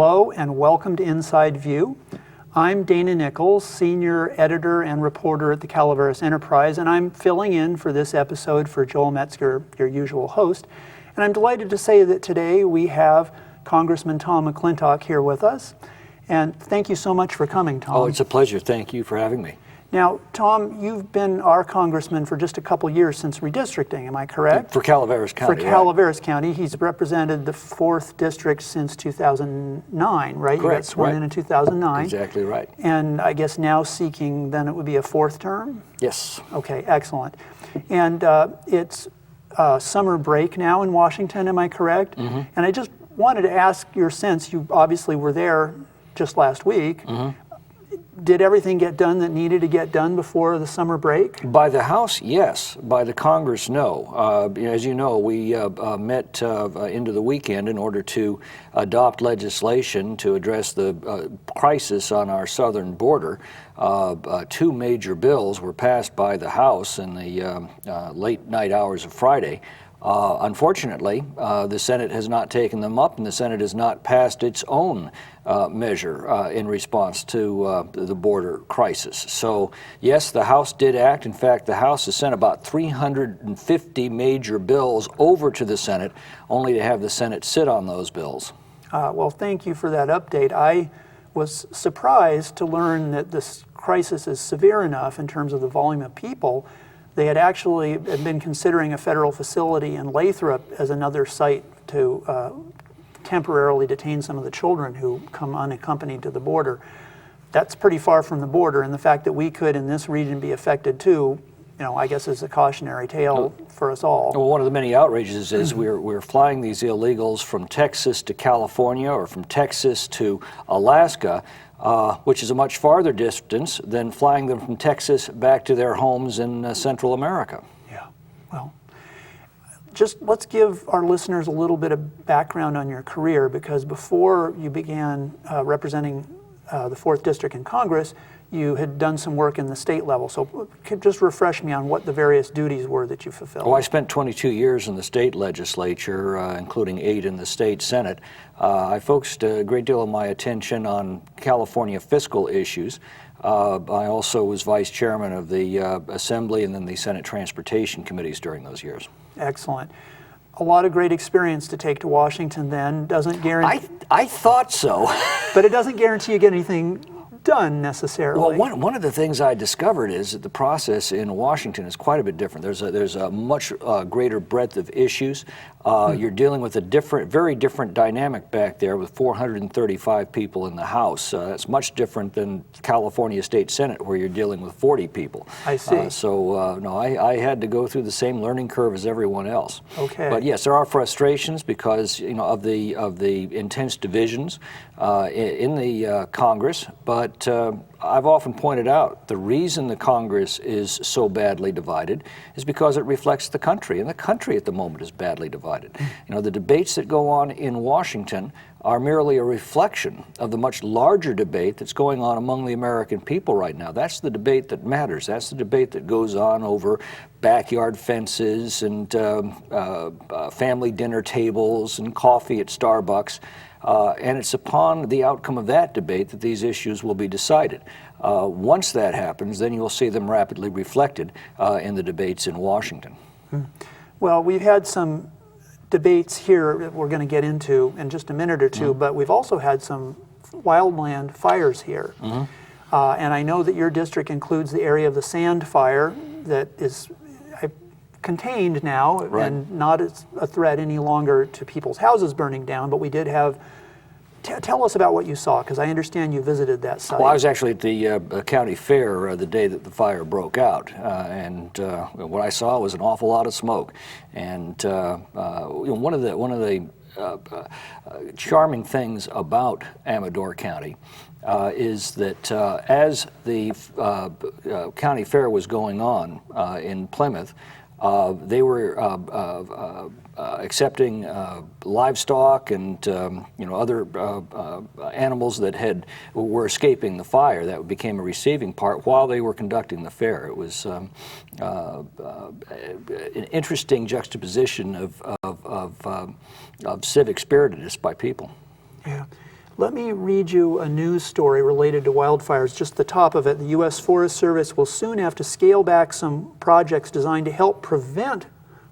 Hello and welcome to Inside View. I'm Dana Nichols, Senior Editor and Reporter at the Calaveras Enterprise, and I'm filling in for this episode for Joel Metzger, your usual host. And I'm delighted to say that today we have Congressman Tom McClintock here with us. And thank you so much for coming, Tom. Oh, it's a pleasure. Thank you for having me. Now, Tom, you've been our congressman for just a couple years since redistricting, am I correct? For Calaveras County. For Calaveras County. He's represented the 4th District since 2009, right? Correct. You got sworn in 2009. Exactly right. And I guess now seeking, then it would be a 4th term? Yes. Okay, excellent. And it's summer break now in Washington, am I correct? Mm-hmm. And I just wanted to ask your sense, you obviously were there just last week. Mm-hmm. Did everything get done that needed to get done before the summer break? By the House, yes. By the Congress, no. As you know, we met into the weekend in order to adopt legislation to address the crisis on our southern border. 2 major bills were passed by the House in the late night hours of Friday. Unfortunately, the Senate has not taken them up, and the Senate has not passed its own measure in response to the border crisis. So, yes, the House did act. In fact, the House has sent about 350 major bills over to the Senate, only to have the Senate sit on those bills. Well, thank you for that update. I was surprised to learn that this crisis is severe enough in terms of the volume of people. They had actually been considering a federal facility in Lathrop as another site to temporarily detain some of the children who come unaccompanied to the border. That's pretty far from the border, and the fact that we could in this region be affected too, I guess is a cautionary tale for us all. Well, one of the many outrages is we're flying these illegals from Texas to California or from Texas to Alaska, which is a much farther distance than flying them from Texas back to their homes in Central America. Yeah, well, just let's give our listeners a little bit of background on your career, because before you began representing the 4th District in Congress, you had done some work in the state level. So could just refresh me on what the various duties were that you fulfilled. Oh, I spent 22 years in the state legislature, including 8 in the state Senate. I focused a great deal of my attention on California fiscal issues. I also was vice chairman of the Assembly and then the Senate Transportation Committees during those years. Excellent. A lot of great experience to take to Washington then. Doesn't guarantee... I thought so. But it doesn't guarantee you get anything done necessarily. Well, one of the things I discovered is that the process in Washington is quite a bit different. There's a much greater breadth of issues. You're dealing with a very different dynamic back there with 435 people in the House. It's much different than California State Senate, where you're dealing with 40 people. I see. No, I had to go through the same learning curve as everyone else. Okay. But yes, there are frustrations because of the intense divisions in the Congress. But I've often pointed out the reason the Congress is so badly divided is because it reflects the country, and the country at the moment is badly divided. The debates that go on in Washington are merely a reflection of the much larger debate that's going on among the American people right now. That's the debate that matters. That's the debate that goes on over backyard fences and family dinner tables and coffee at Starbucks. And it's upon the outcome of that debate that these issues will be decided. Once that happens, then you'll see them rapidly reflected in the debates in Washington. Well, we've had some debates here that we're going to get into in just a minute or two, but we've also had some wildland fires here. And I know that your district includes the area of the Sand Fire that is contained now, right, and not a threat any longer to people's houses burning down, but we did have... Tell us about what you saw, because I understand you visited that site. Well, I was actually at the county fair the day that the fire broke out, and what I saw was an awful lot of smoke. And one of the charming things about Amador County is that as the county fair was going on in Plymouth, they were accepting livestock and other animals that were escaping the fire. That became a receiving part while they were conducting the fair. It was an interesting juxtaposition of civic spiritedness by people. Yeah. Let me read you a news story related to wildfires, just the top of it. The U.S. Forest Service will soon have to scale back some projects designed to help prevent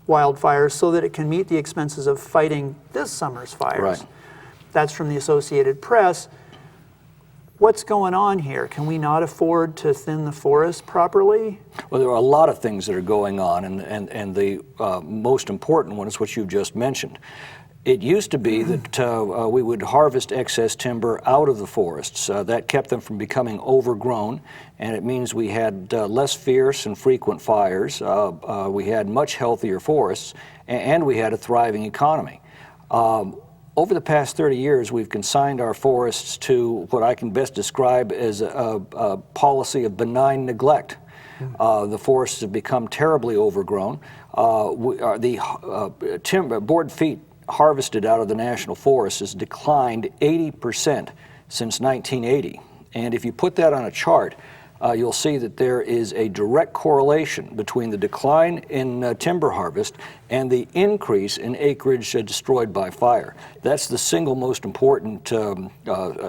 wildfires so that it can meet the expenses of fighting this summer's fires. Right. That's from the Associated Press. What's going on here? Can we not afford to thin the forest properly? Well, there are a lot of things that are going on, and the most important one is what you've just mentioned. It used to be that we would harvest excess timber out of the forests. That kept them from becoming overgrown, and it means we had less fierce and frequent fires. We had much healthier forests, and we had a thriving economy. Over the past 30 years, we've consigned our forests to what I can best describe as a policy of benign neglect. The forests have become terribly overgrown. The timber, board feet harvested out of the national forest has declined 80% since 1980. And if you put that on a chart, you'll see that there is a direct correlation between the decline in timber harvest and the increase in acreage destroyed by fire. That's the single most important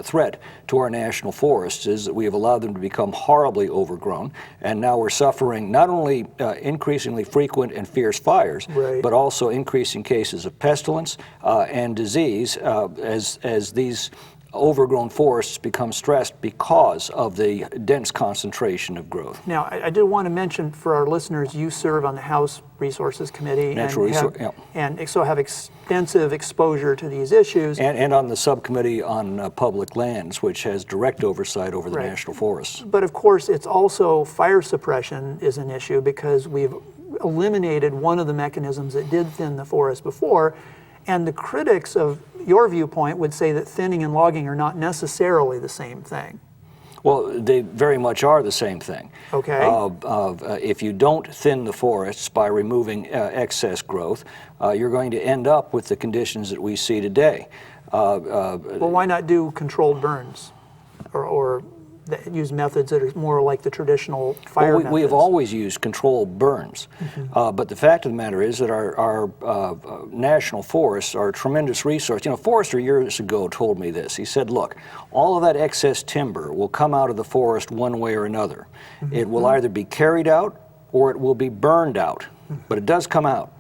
threat to our national forests, is that we have allowed them to become horribly overgrown, and now we're suffering not only increasingly frequent and fierce fires, right, but also increasing cases of pestilence and disease as these overgrown forests become stressed because of the dense concentration of growth. Now, I did want to mention for our listeners, you serve on the House Resources Committee and so have extensive exposure to these issues. And on the subcommittee on public lands, which has direct oversight over the national forests. But of course, it's also fire suppression is an issue because we've eliminated one of the mechanisms that did thin the forest before. And the critics of your viewpoint would say that thinning and logging are not necessarily the same thing. Well, they very much are the same thing. Okay. If you don't thin the forests by removing excess growth, you're going to end up with the conditions that we see today. Well, why not do controlled burns or use methods that are more like the traditional fire methods? We have always used controlled burns, but the fact of the matter is that our national forests are a tremendous resource. You know, a forester years ago told me this. He said, look, all of that excess timber will come out of the forest one way or another. It will either be carried out or it will be burned out, but it does come out.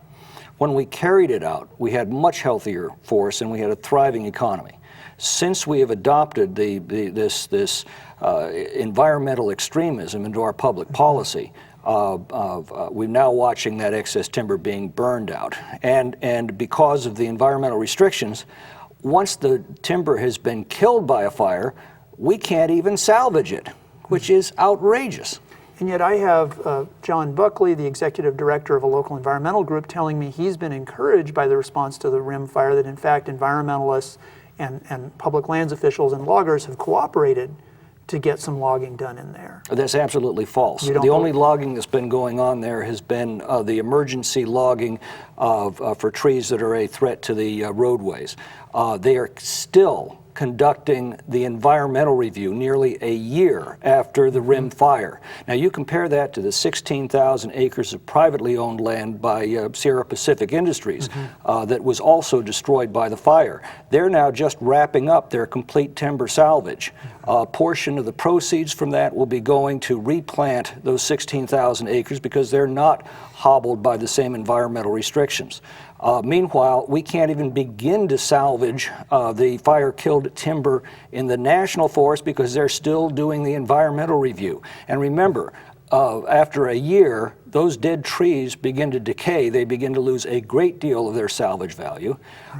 When we carried it out, we had much healthier forests and we had a thriving economy. Since we have adopted this environmental extremism into our public policy, we're now watching that excess timber being burned out. And because of the environmental restrictions, once the timber has been killed by a fire, we can't even salvage it, which is outrageous. And yet I have John Buckley, the executive director of a local environmental group, telling me he's been encouraged by the response to the Rim fire, that in fact environmentalists and public lands officials and loggers have cooperated to get some logging done in there. That's absolutely false. The only logging that's been going on there has been the emergency logging for trees that are a threat to the roadways. They are still conducting the environmental review nearly a year after the Rim fire. Now you compare that to the 16,000 acres of privately owned land by Sierra Pacific Industries that was also destroyed by the fire. They're now just wrapping up their complete timber salvage. A portion of the proceeds from that will be going to replant those 16,000 acres because they're not hobbled by the same environmental restrictions. Meanwhile, we can't even begin to salvage the fire-killed timber in the national forest because they're still doing the environmental review. And remember, after a year, those dead trees begin to decay. They begin to lose a great deal of their salvage value.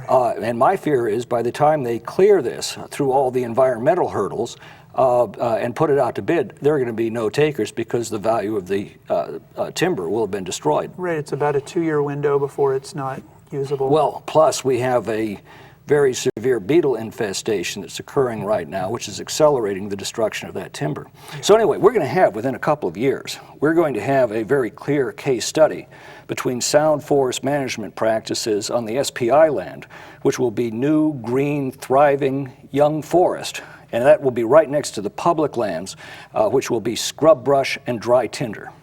And my fear is by the time they clear this through all the environmental hurdles and put it out to bid, there are going to be no takers because the value of the timber will have been destroyed. Right, it's about a 2-year window before it's not usable. Well, plus we have a very severe beetle infestation that's occurring right now, which is accelerating the destruction of that timber. So anyway, we're going to have, within a couple of years, we're going to have a very clear case study between sound forest management practices on the SPI land, which will be new, green, thriving, young forest, and that will be right next to the public lands, which will be scrub brush and dry tinder.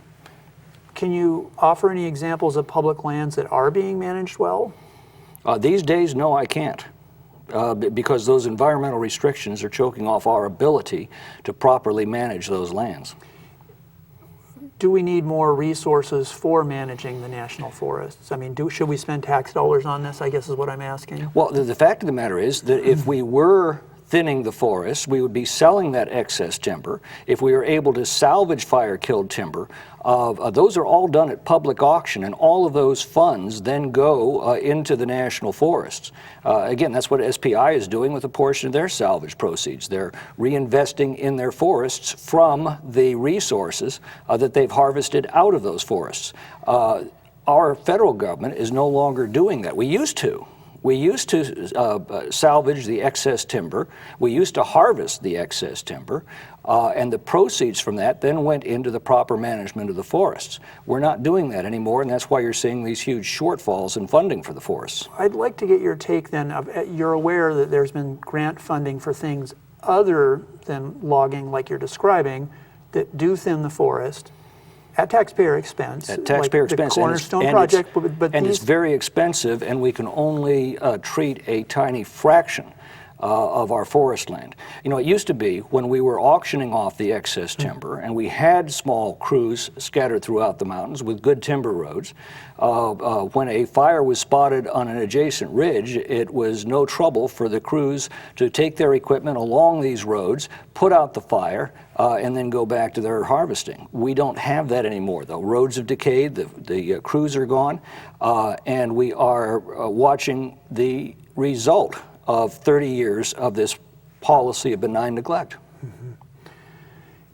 Can you offer any examples of public lands that are being managed well? These days, no, I can't. because those environmental restrictions are choking off our ability to properly manage those lands. Do we need more resources for managing the national forests? I mean, should we spend tax dollars on this, I guess is what I'm asking. Well, the fact of the matter is that if we were thinning the forests, we would be selling that excess timber. If we were able to salvage fire-killed timber, those are all done at public auction, and all of those funds then go into the national forests. Again, that's what SPI is doing with a portion of their salvage proceeds. They're reinvesting in their forests from the resources that they've harvested out of those forests. Our federal government is no longer doing that. We used to. We used to salvage the excess timber. We used to harvest the excess timber, and the proceeds from that then went into the proper management of the forests. We're not doing that anymore, and that's why you're seeing these huge shortfalls in funding for the forests. I'd like to get your take then. You're aware that there's been grant funding for things other than logging, like you're describing, that do thin the forest. At taxpayer expense. At taxpayer like expense. The Cornerstone project. And it's very expensive, and we can only treat a tiny fraction of our forest land. You know, it used to be when we were auctioning off the excess timber, and we had small crews scattered throughout the mountains with good timber roads, when a fire was spotted on an adjacent ridge, it was no trouble for the crews to take their equipment along these roads, put out the fire, and then go back to their harvesting. We don't have that anymore, though. Roads have decayed, the crews are gone, and we are watching the result of 30 years of this policy of benign neglect. Mm-hmm.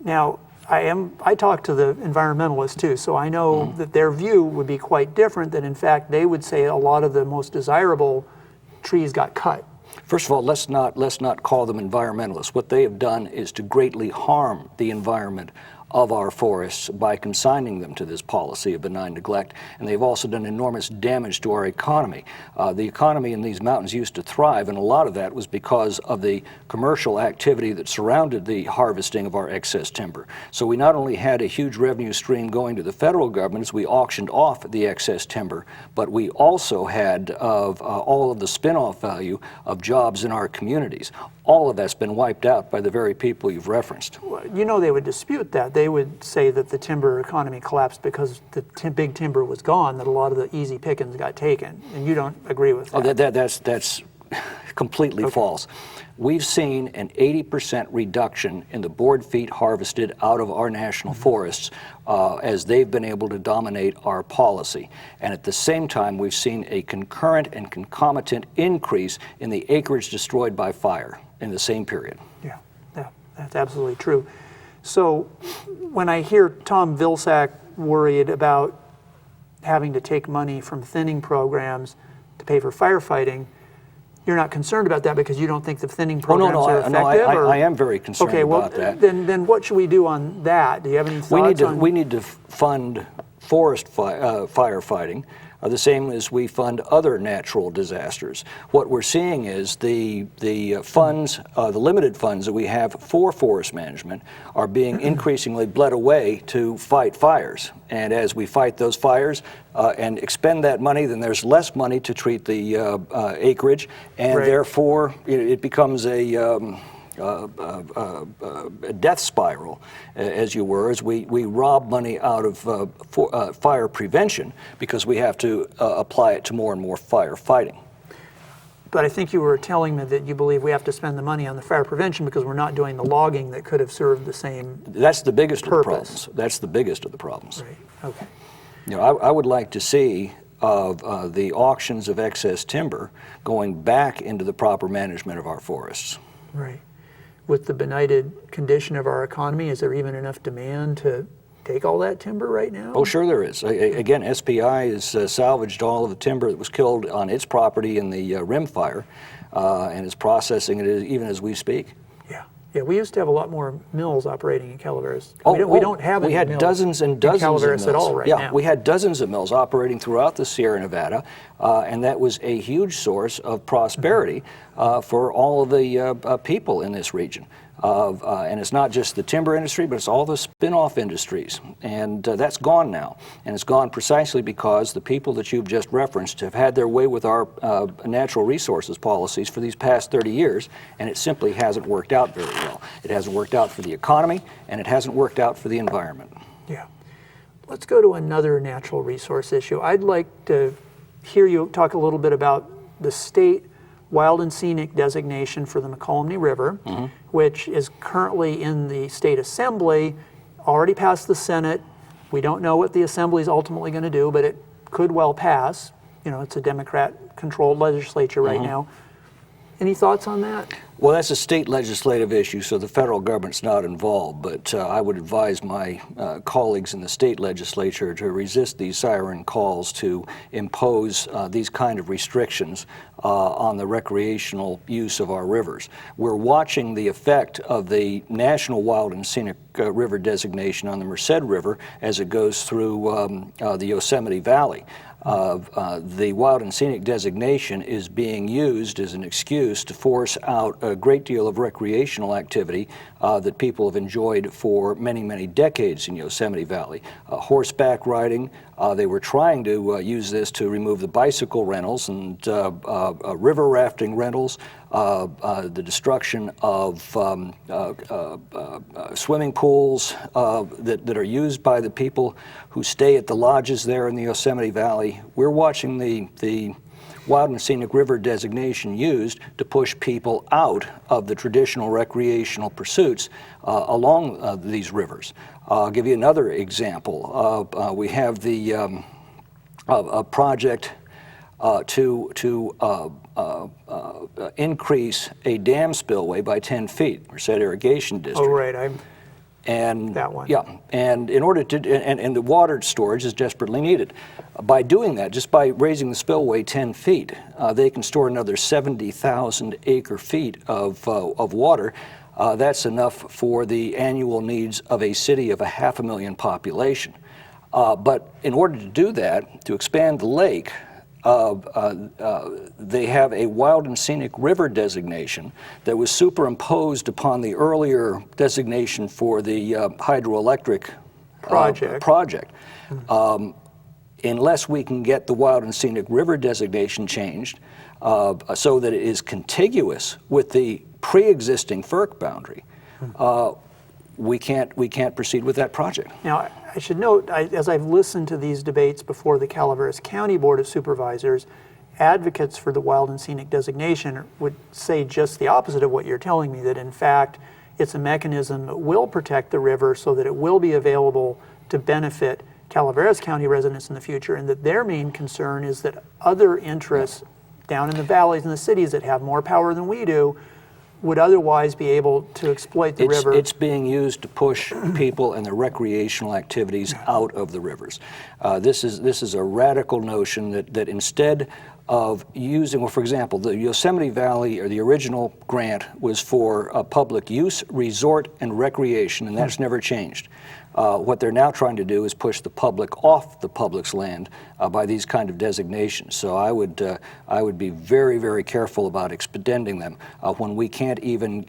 Now, I talk to the environmentalists too, so I know that their view would be quite different, that in fact they would say a lot of the most desirable trees got cut. First of all, let's not call them environmentalists. What they have done is to greatly harm the environment of our forests by consigning them to this policy of benign neglect, and they've also done enormous damage to our economy. The economy in these mountains used to thrive, and a lot of that was because of the commercial activity that surrounded the harvesting of our excess timber. So we not only had a huge revenue stream going to the federal government as we auctioned off the excess timber, but we also had all of the spin-off value of jobs in our communities. All of that's been wiped out by the very people you've referenced. You know, they would dispute that. They would say that the timber economy collapsed because the big timber was gone, that a lot of the easy pickings got taken, and you don't agree with that. Oh, that's completely false. We've seen an 80% reduction in the board feet harvested out of our national forests as they've been able to dominate our policy. And at the same time, we've seen a concurrent and concomitant increase in the acreage destroyed by fire in the same period. Yeah, that's absolutely true. So when I hear Tom Vilsack worried about having to take money from thinning programs to pay for firefighting, you're not concerned about that because you don't think the thinning programs are effective? No, I am very concerned about that. Then what should we do on that? Do you have any thoughts on? We need to fund forest firefighting the same as we fund other natural disasters. What we're seeing is the funds, the limited funds that we have for forest management are being increasingly bled away to fight fires. And as we fight those fires and expend that money, then there's less money to treat the acreage, and therefore it becomes a death spiral, as you were, as we rob money out of fire prevention because we have to apply it to more and more firefighting. But I think you were telling me that you believe we have to spend the money on the fire prevention because we're not doing the logging that could have served the same That's the biggest purpose. Of the problems. That's the biggest of the problems. Right, okay. You know, I would like to see the auctions of excess timber going back into the proper management of our forests. Right. With the benighted condition of our economy, is there even enough demand to take all that timber right now? Oh, sure there is. Again, SPI has salvaged all of the timber that was killed on its property in the Rim fire and is processing it even as we speak. Yeah, we used to have a lot more mills operating in Calaveras. We don't have any We had mills dozens and dozens in Calaveras of mills. at all right now. We had dozens of mills operating throughout the Sierra Nevada, and that was a huge source of prosperity for all of the people in this region. And it's not just the timber industry, but it's all the spin-off industries. And that's gone now. And it's gone precisely because the people that you've just referenced have had their way with our natural resources policies for these past 30 years, and it simply hasn't worked out very well. It hasn't worked out for the economy, and it hasn't worked out for the environment. Yeah. Let's go to another natural resource issue. I'd like to hear you talk a little bit about the state wild and scenic designation for the Mokelumne River, which is currently in the state assembly, already passed the Senate. We don't know what the assembly is ultimately going to do, but it could well pass. You know, it's a Democrat-controlled legislature right now. Any thoughts on that? Well, that's a state legislative issue, so the federal government's not involved, but I would advise my colleagues in the state legislature to resist these siren calls to impose these kind of restrictions on the recreational use of our rivers. We're watching the effect of the National Wild and Scenic River designation on the Merced River as it goes through the Yosemite Valley. The wild and scenic designation is being used as an excuse to force out a great deal of recreational activity that people have enjoyed for many, many decades in Yosemite Valley. Horseback riding, they were trying to use this to remove the bicycle rentals and river rafting rentals, the destruction of swimming pools that are used by the people who stay at the lodges there in the Yosemite Valley. We're watching the Wild and Scenic River designation used to push people out of the traditional recreational pursuits along these rivers. I'll give you another example. We have the a project to increase a dam spillway by 10 feet, Merced Irrigation District. Oh, right. And that one. Yeah, and in order to, and the water storage is desperately needed. By doing that, just by raising the spillway 10 feet, they can store another 70,000 acre feet of water. That's enough for the annual needs of a city of 500,000 population. But in order to do that, to expand the lake, they have a wild and scenic river designation that was superimposed upon the earlier designation for the hydroelectric project. Unless we can get the wild and scenic river designation changed so that it is contiguous with the pre-existing FERC boundary, we can't proceed with that project. Now, I should note, as I've listened to these debates before the Calaveras County Board of Supervisors, advocates for the wild and scenic designation would say just the opposite of what you're telling me, that in fact it's a mechanism that will protect the river so that it will be available to benefit Calaveras County residents in the future, and that their main concern is that other interests down in the valleys and the cities that have more power than we do would otherwise be able to exploit the river. It's being used to push people and their recreational activities out of the rivers. This is a radical notion that instead of using, well, for example, the Yosemite Valley, or the original grant, was for public use, resort, and recreation, and that's never changed. What they're now trying to do is push the public off the public's land by these kind of designations. So I would be very, very careful about expediting them when we can't even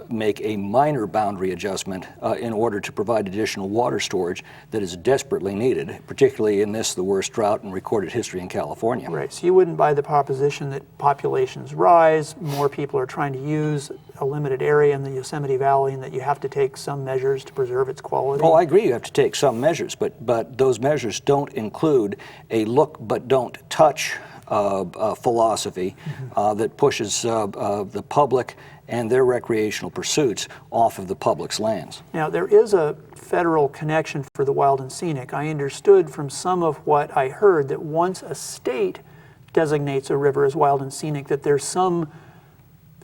make a minor boundary adjustment in order to provide additional water storage that is desperately needed, particularly in the worst drought in recorded history in California. Right, so you wouldn't buy the proposition that populations rise, more people are trying to use a limited area in the Yosemite Valley, and that you have to take some measures to preserve its quality? Oh, I agree, you have to take some measures, but those measures don't include a look but don't touch philosophy that pushes the public and their recreational pursuits off of the public's lands. Now, there is a federal connection for the wild and scenic. I understood from some of what I heard that once a state designates a river as wild and scenic, that there's some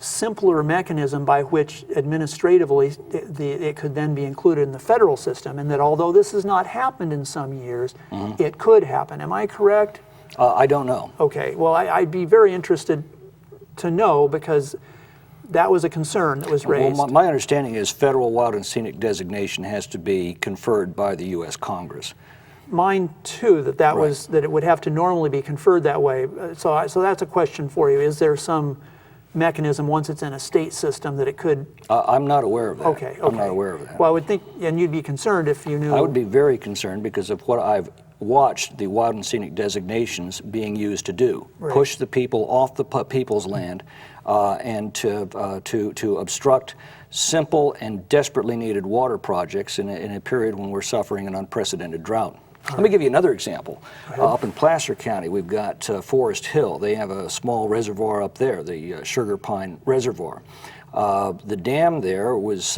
simpler mechanism by which administratively it could then be included in the federal system, and that although this has not happened in some years, it could happen. Am I correct? I don't know. Okay, well, I'd be very interested to know, because that was a concern that was raised. Well, my understanding is federal wild and scenic designation has to be conferred by the U.S. Congress. Mine too, that was that it would have to normally be conferred that way. So that's a question for you. Is there some mechanism once it's in a state system that it could? I'm not aware of that. Okay. I'm not aware of that. Well, I would think, and you'd be concerned if you knew. I would be very concerned because of what I've watched the wild and scenic designations being used to do. Right. Push the people off the people's land and to obstruct simple and desperately needed water projects in a period when we're suffering an unprecedented drought. Let me give you another example. Up in Placer County, we've got Forest Hill. They have a small reservoir up there, the Sugar Pine Reservoir. The dam there was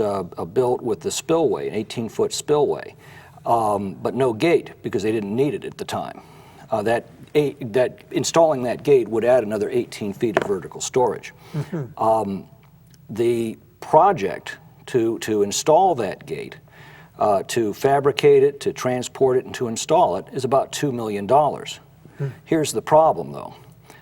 built with the spillway, an 18-foot spillway, but no gate because they didn't need it at the time. Installing that gate would add another 18 feet of vertical storage. The project to install that gate, to fabricate it, to transport it, and to install it is about $2 million. Here's the problem, though.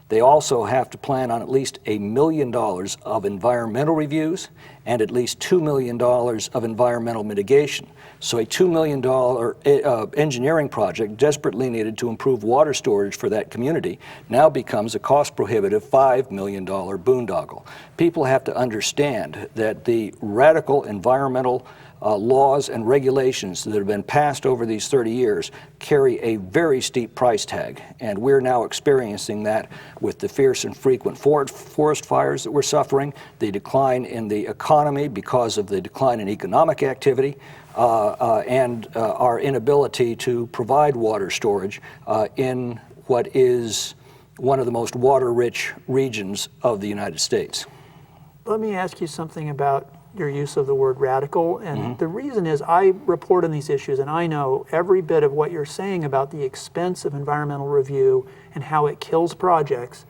They also have to plan on at least $1 million of environmental reviews and at least $2 million of environmental mitigation. So a $2 million engineering project desperately needed to improve water storage for that community now becomes a cost-prohibitive $5 million boondoggle. People have to understand that the radical environmental laws and regulations that have been passed over these 30 years carry a very steep price tag, and we're now experiencing that with the fierce and frequent forest fires that we're suffering, the decline in the economy because of the decline in economic activity, and our inability to provide water storage in what is one of the most water-rich regions of the United States. Let me ask you something about your use of the word radical, and the reason is I report on these issues and I know every bit of what you're saying about the expense of environmental review and how it kills projects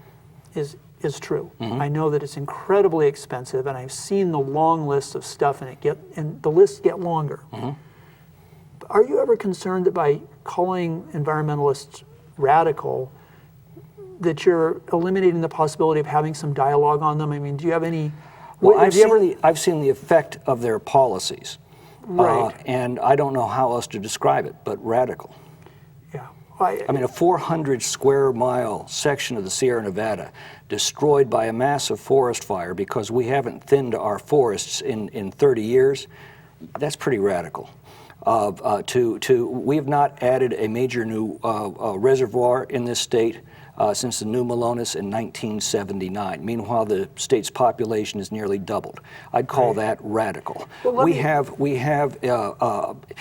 is true. I know that it's incredibly expensive, and I've seen the long lists of stuff, and the lists get longer. Are you ever concerned that by calling environmentalists radical that you're eliminating the possibility of having some dialogue on them? I mean, do you have any? Well, I've seen the effect of their policies, right? And I don't know how else to describe it, but radical. Yeah. I mean, a 400 square mile section of the Sierra Nevada destroyed by a massive forest fire because we haven't thinned our forests in 30 years, that's pretty radical. We have not added a major new reservoir in this state since the New Melones in 1979. Meanwhile, the state's population has nearly doubled. I'd call that radical. Well,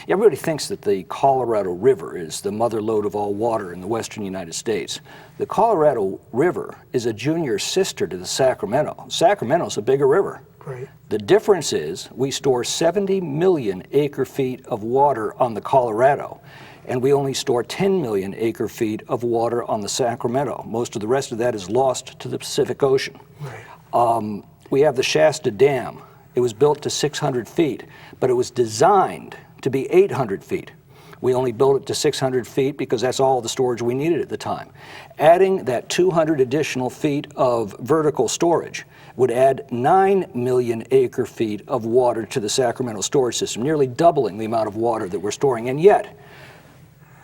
everybody thinks that the Colorado River is the mother lode of all water in the western United States. The Colorado River is a junior sister to the Sacramento. Sacramento's a bigger river. Right. The difference is we store 70 million acre-feet of water on the Colorado, and we only store 10 million acre-feet of water on the Sacramento. Most of the rest of that is lost to the Pacific Ocean. Right. We have the Shasta Dam. It was built to 600 feet, but it was designed to be 800 feet. We only built it to 600 feet because that's all the storage we needed at the time. Adding that 200 additional feet of vertical storage would add 9 million acre-feet of water to the Sacramento storage system, nearly doubling the amount of water that we're storing. And yet,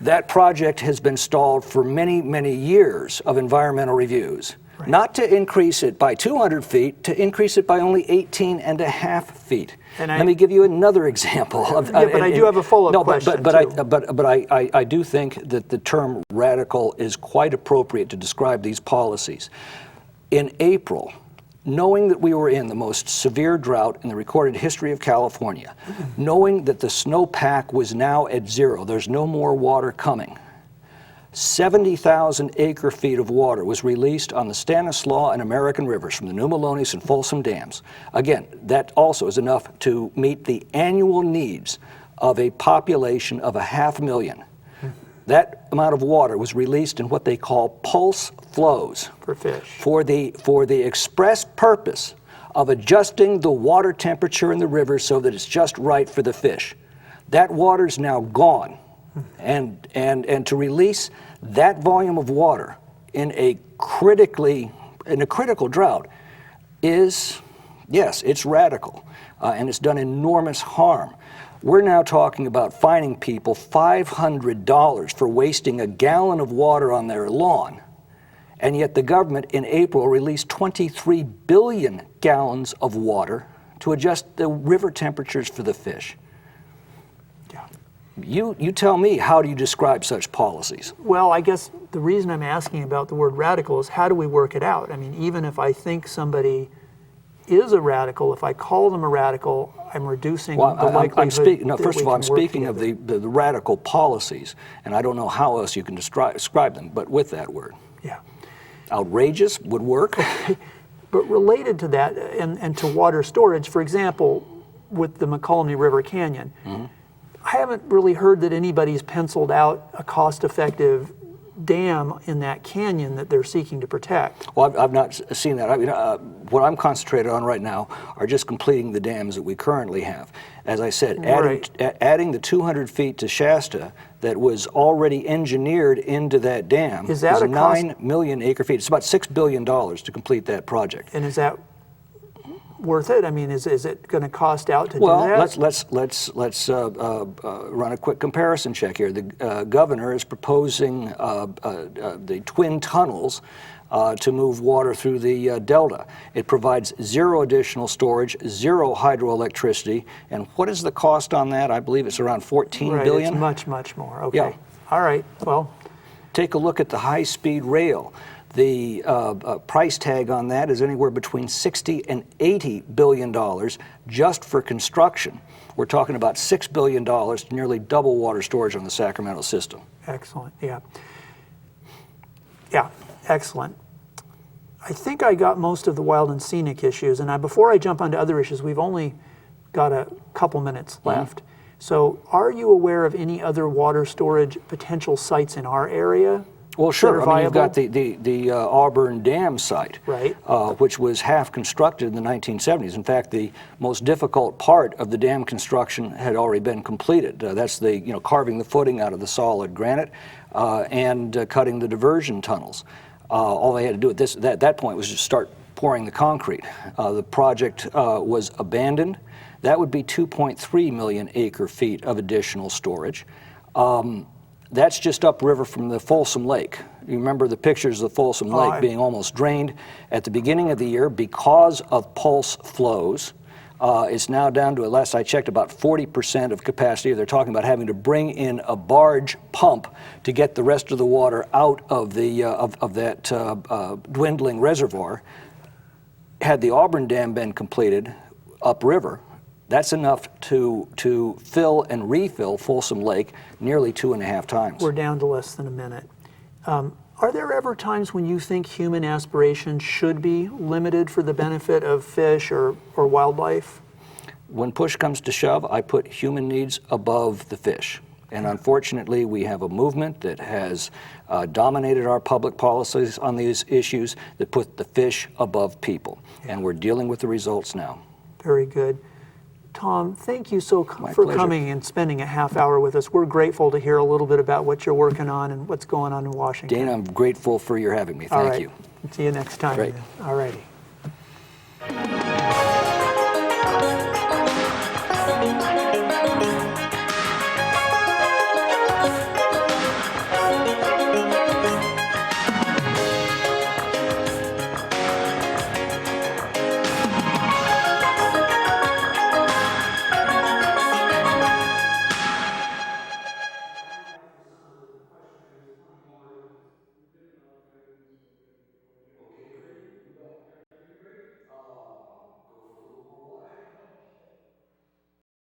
that project has been stalled for many, many years of environmental reviews. Right. Not to increase it by 200 feet, to increase it by only 18 and a half feet. Let me give you another example. But I do have a follow-up question. But I do think that the term radical is quite appropriate to describe these policies. In April, knowing that we were in the most severe drought in the recorded history of California, knowing that the snowpack was now at zero, there's no more water coming, 70,000 acre-feet of water was released on the Stanislaus and American rivers from the New Melones and Folsom dams. Again, that also is enough to meet the annual needs of a population of 500,000. That amount of water was released in what they call pulse flows. For fish. For the express purpose of adjusting the water temperature in the river so that it's just right for the fish. That water's now gone. And to release that volume of water in a critical drought is, yes, it's radical, and it's done enormous harm. We're now talking about fining people $500 for wasting a gallon of water on their lawn, And yet the government in April released 23 billion gallons of water to adjust the river temperatures for the fish. Yeah. You tell me, how do you describe such policies? Well, I guess the reason I'm asking about the word radical is how do we work it out? I mean, even if I think somebody is a radical, if I call them a radical, I'm reducing the likelihood that first of all, I'm speaking of together. the radical policies, and I don't know how else you can describe them, but with that word. Yeah. Outrageous would work. But related to that and to water storage, for example, with the McClintock River Canyon, I haven't really heard that anybody's penciled out a cost-effective dam in that canyon that they're seeking to protect. Well, I've not seen that. I mean, what I'm concentrated on right now are just completing the dams that we currently have. As I said, adding the 200 feet to Shasta that was already engineered into that dam is 9 million acre feet. It's about $6 billion to complete that project. And is that worth it? I mean, is it going to cost out to do that? Well, let's run a quick comparison check here. The governor is proposing the twin tunnels to move water through the delta. It provides zero additional storage, zero hydroelectricity, and what is the cost on that? I believe it's around $14 billion. It's much, much more. Okay. Yeah. All right. Well, take a look at the high-speed rail. The price tag on that is anywhere between $60 and $80 billion just for construction. We're talking about $6 billion to nearly double water storage on the Sacramento system. Excellent. Yeah. Yeah. Excellent. I think I got most of the wild and scenic issues, and before I jump onto other issues, we've only got a couple minutes left. So, are you aware of any other water storage potential sites in our area? Well, sure. I mean, you've got the Auburn Dam site, right, which was half constructed in the 1970s. In fact, the most difficult part of the dam construction had already been completed. That's the carving the footing out of the solid granite and cutting the diversion tunnels. All they had to do at that point was just start pouring the concrete. The project was abandoned. That would be 2.3 million acre feet of additional storage. That's just upriver from the Folsom Lake. You remember the pictures of the Folsom Lake being almost drained at the beginning of the year because of pulse flows. It's now down to, last I checked, about 40% of capacity. They're talking about having to bring in a barge pump to get the rest of the water out of that dwindling reservoir. Had the Auburn Dam been completed upriver, that's enough to fill and refill Folsom Lake nearly 2.5 times. We're down to less than a minute. Are there ever times when you think human aspiration should be limited for the benefit of fish or wildlife? When push comes to shove, I put human needs above the fish. And unfortunately, we have a movement that has dominated our public policies on these issues that put the fish above people. And we're dealing with the results now. Very good. Tom, thank you for pleasure. coming and spending a half hour with us. We're grateful to hear a little bit about what you're working on and what's going on in Washington. Dana, I'm grateful for your having me. Thank you. See you next time. Great. All righty.